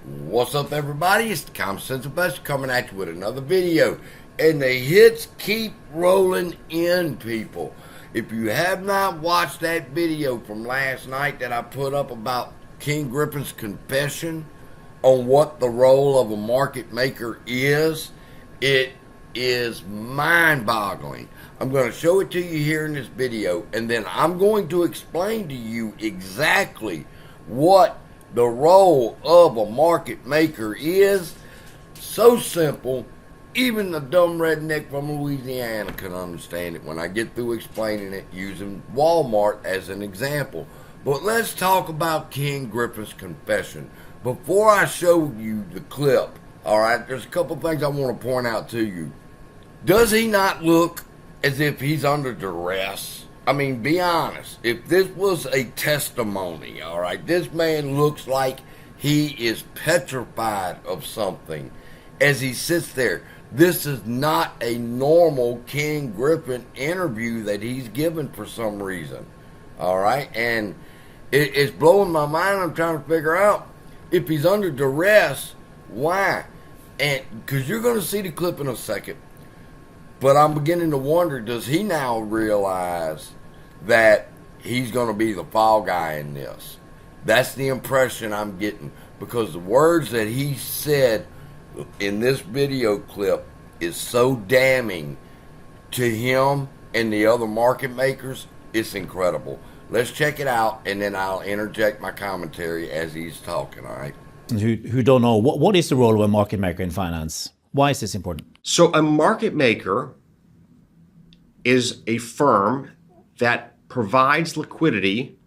What's up, everybody? It's the Common Sense Investor coming at you with another video. And the hits keep rolling in, people. If you have not watched that video from last night that I put up about Ken Griffin's confession on what the role of a market maker is, it is mind-boggling. I'm going to show it to you here in this video, and then I'm going to explain to you exactly what the role of a market maker is. So simple, even the dumb redneck from Louisiana can understand it when I get through explaining it using Walmart as an example. But let's talk about Ken Griffin's confession. Before I show you the clip, alright, there's a couple things I want to point out to you. Does he not look as if he's under duress? I mean, be honest. If this was a testimony, all right, this man looks like he is petrified of something as he sits there. This is not a normal Ken Griffin interview that he's given for some reason, all right? And it's blowing my mind. I'm trying to figure out if he's under duress, why? And because you're going to see the clip in a second. But I'm beginning to wonder, does he now realize that he's going to be the fall guy in this? That's the impression I'm getting, because the words that he said in this video clip is so damning to him and the other market makers. It's incredible. Let's check it out, and then I'll interject my commentary as he's talking, all right? Who don't know, what is the role of a market maker in finance? Why is this important? So a market maker is a firm that provides liquidity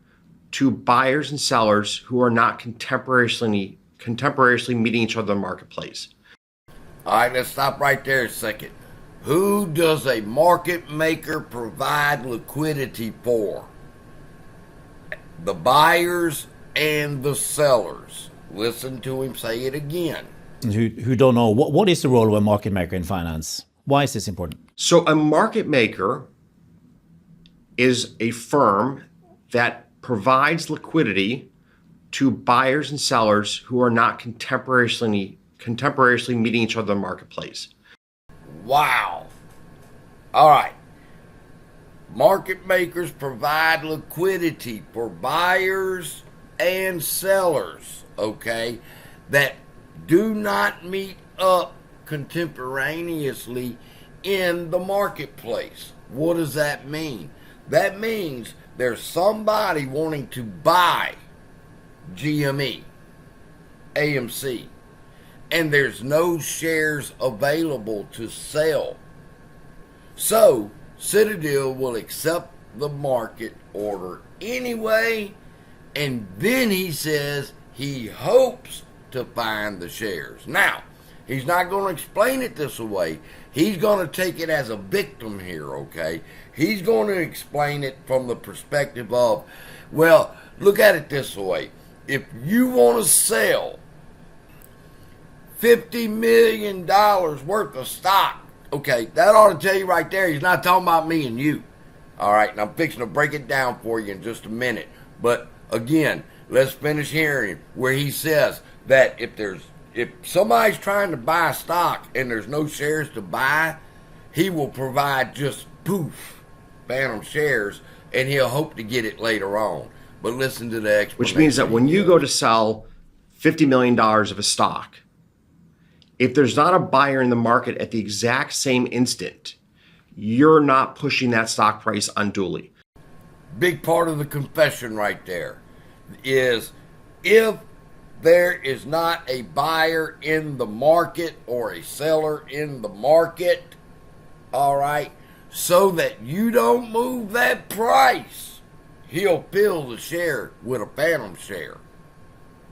to buyers and sellers who are not contemporaneously meeting each other in the marketplace. All right, let's stop right there a second. Who does a market maker provide liquidity for? The buyers and the sellers. Listen to him say it again. Who don't know, what is the role of a market maker in finance? Why is this important? So a market maker is a firm that provides liquidity to buyers and sellers who are not contemporaneously meeting each other in the marketplace. Wow. All right. Market makers provide liquidity for buyers and sellers, okay, that do not meet up contemporaneously in the marketplace. What does that mean? That means there's somebody wanting to buy GME, AMC, and there's no shares available to sell. So Citadel will accept the market order anyway, and then he says he hopes to find the shares. Now, he's not going to explain it this way. He's going to take it as a victim here, okay? He's going to explain it from the perspective of, well, look at it this way. If you want to sell $50 million worth of stock, okay, that ought to tell you right there, he's not talking about me and you. All right, and I'm fixing to break it down for you in just a minute. But again, let's finish hearing where he says that if somebody's trying to buy stock and there's no shares to buy, he will provide just poof, phantom shares, and he'll hope to get it later on. But listen to the explanation. Which means that when you go to sell $50 million of a stock, if there's not a buyer in the market at the exact same instant, you're not pushing that stock price unduly. Big part of the confession right there is, if there is not a buyer in the market or a seller in the market, all right, so that you don't move that price, he'll fill the share with a phantom share.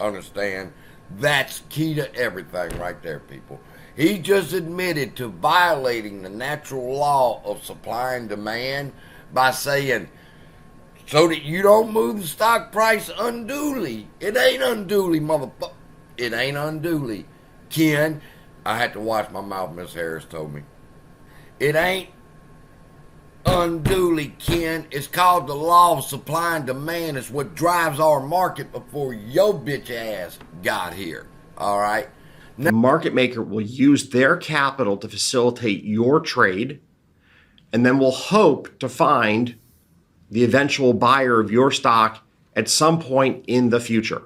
Understand? That's key to everything right there, people. He just admitted to violating the natural law of supply and demand by saying, so that you don't move the stock price unduly. It ain't unduly, motherfucker. It ain't unduly. Ken, I had to watch my mouth, Miss Harris told me. It ain't unduly, Ken. It's called the law of supply and demand. It's what drives our market before your bitch ass got here. All right. The market maker will use their capital to facilitate your trade, and then will hope to find the eventual buyer of your stock at some point in the future.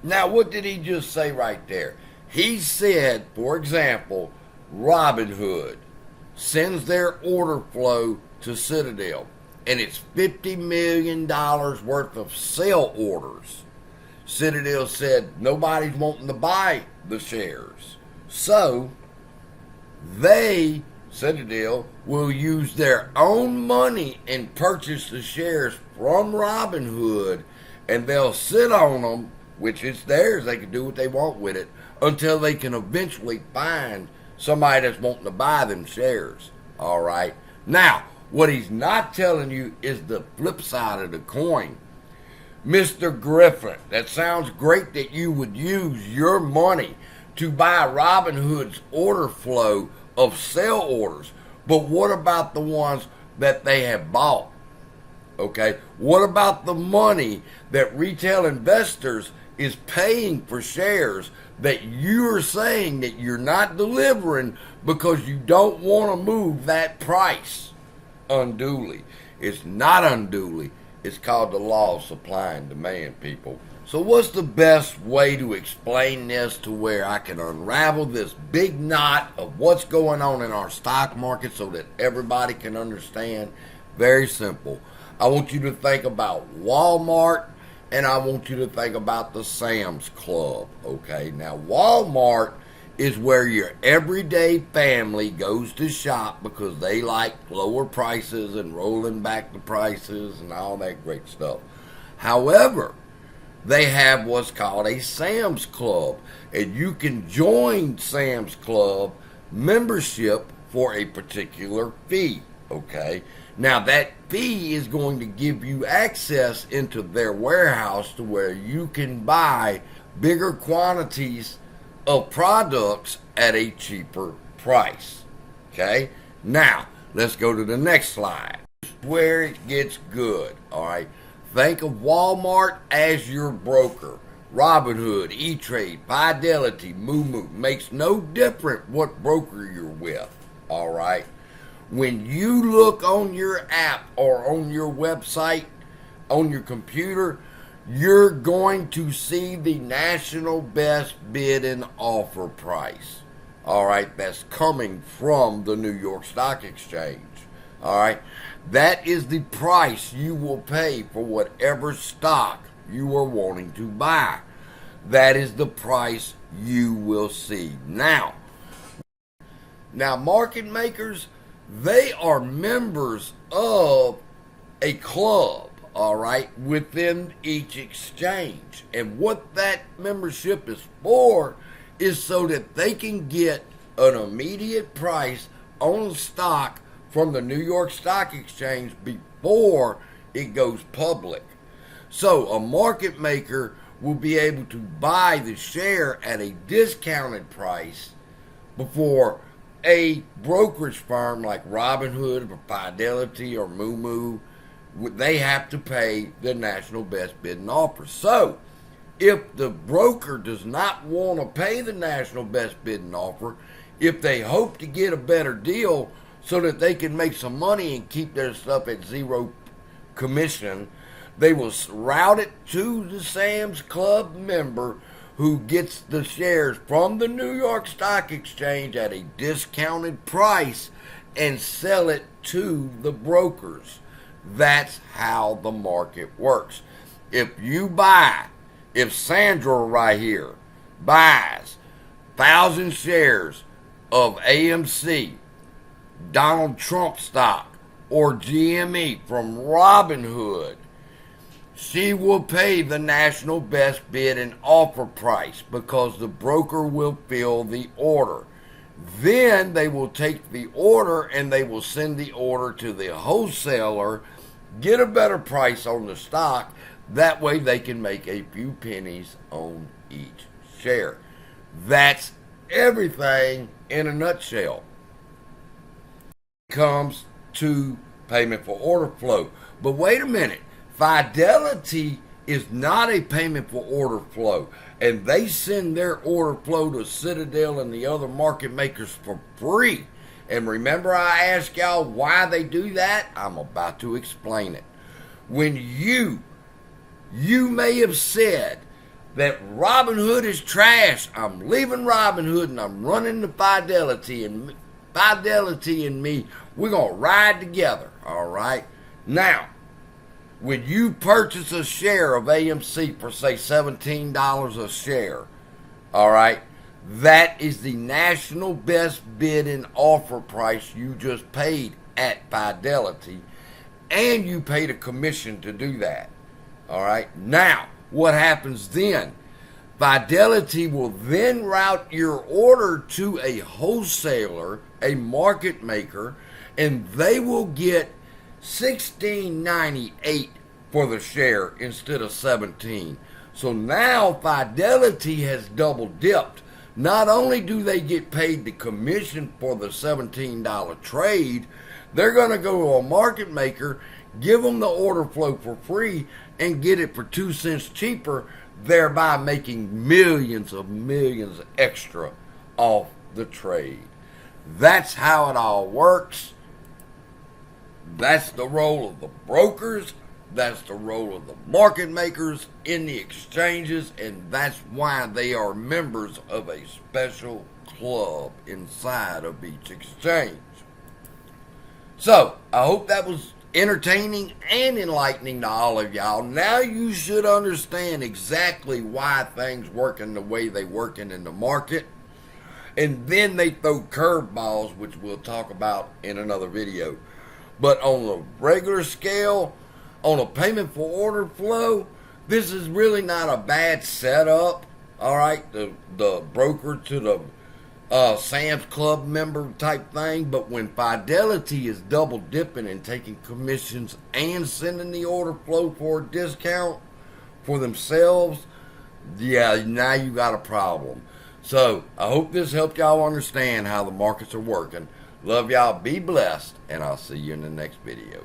Now, what did he just say right there? He said, for example, Robinhood sends their order flow to Citadel, and it's $50 million worth of sell orders. Citadel said nobody's wanting to buy the shares. So, Citadel, will use their own money and purchase the shares from Robinhood, and they'll sit on them, which is theirs, they can do what they want with it, until they can eventually find somebody that's wanting to buy them shares. All right. Now, what he's not telling you is the flip side of the coin. Mr. Griffin, that sounds great that you would use your money to buy Robinhood's order flow of sell orders, but what about the ones that they have bought? Okay, what about the money that retail investors is paying for shares that you're saying that you're not delivering because you don't want to move that price unduly? It's not unduly. It's called the law of supply and demand, people. So what's the best way to explain this to where I can unravel this big knot of what's going on in our stock market so that everybody can understand? Very simple. I want you to think about Walmart, and I want you to think about the Sam's Club. Okay, now Walmart is where your everyday family goes to shop because they like lower prices and rolling back the prices and all that great stuff. However, they have what's called a Sam's Club, and you can join Sam's Club membership for a particular fee. Okay, now that fee is going to give you access into their warehouse to where you can buy bigger quantities of products at a cheaper price. Okay, now let's go to the next slide where it gets good. All right, think of Walmart as your broker. Robinhood, E-Trade, Fidelity, Moo makes no difference what broker you're with. All right, when you look on your app or on your website on your computer, you're going to see the national best bid and offer price. All right, that's coming from the New York Stock Exchange. All right, that is the price you will pay for whatever stock you are wanting to buy. That is the price you will see. Now market makers, they are members of a club, all right, within each exchange. And what that membership is for is so that they can get an immediate price on stock from the New York Stock Exchange before it goes public. So a market maker will be able to buy the share at a discounted price before a brokerage firm like Robinhood or Fidelity or Moo, they have to pay the national best bid and offer. So if the broker does not want to pay the national best bid and offer, if they hope to get a better deal so that they can make some money and keep their stuff at zero commission, they will route it to the Sam's Club member who gets the shares from the New York Stock Exchange at a discounted price and sell it to the brokers. That's how the market works. If Sandra right here buys 1,000 shares of AMC, Donald Trump stock, or GME from Robinhood, she will pay the national best bid and offer price because the broker will fill the order. Then they will take the order and they will send the order to the wholesaler, get a better price on the stock. That way they can make a few pennies on each share. That's everything in a nutshell. Comes to payment for order flow. But wait a minute. Fidelity is not a payment for order flow, and they send their order flow to Citadel and the other market makers for free. And remember, I asked y'all why they do that? I'm about to explain it. When you may have said that Robinhood is trash, I'm leaving Robinhood and I'm running to Fidelity, and Fidelity and me, we're going to ride together, all right? Now, when you purchase a share of AMC for, say, $17 a share, all right, that is the national best bid and offer price you just paid at Fidelity, and you paid a commission to do that, all right? Now, what happens then? Fidelity will then route your order to a wholesaler, a market maker, and they will get $16.98 for the share instead of $17. So now Fidelity has double dipped. Not only do they get paid the commission for the $17 trade, they're going to go to a market maker, give them the order flow for free, and get it for 2 cents cheaper, thereby making millions extra off the trade. That's how it all works. That's the role of the brokers. That's the role of the market makers in the exchanges, and that's why they are members of a special club inside of each exchange. So, I hope that was entertaining and enlightening to all of y'all. Now you should understand exactly why things working the way they working in the market. And then they throw curveballs, which we'll talk about in another video. But on a regular scale, on a payment for order flow, this is really not a bad setup. All right, the broker to the Sam's Club member type thing. But when Fidelity is double dipping and taking commissions and sending the order flow for a discount for themselves, yeah, now you got a problem. So I hope this helped y'all understand how the markets are working. Love y'all. Be blessed, and I'll see you in the next video.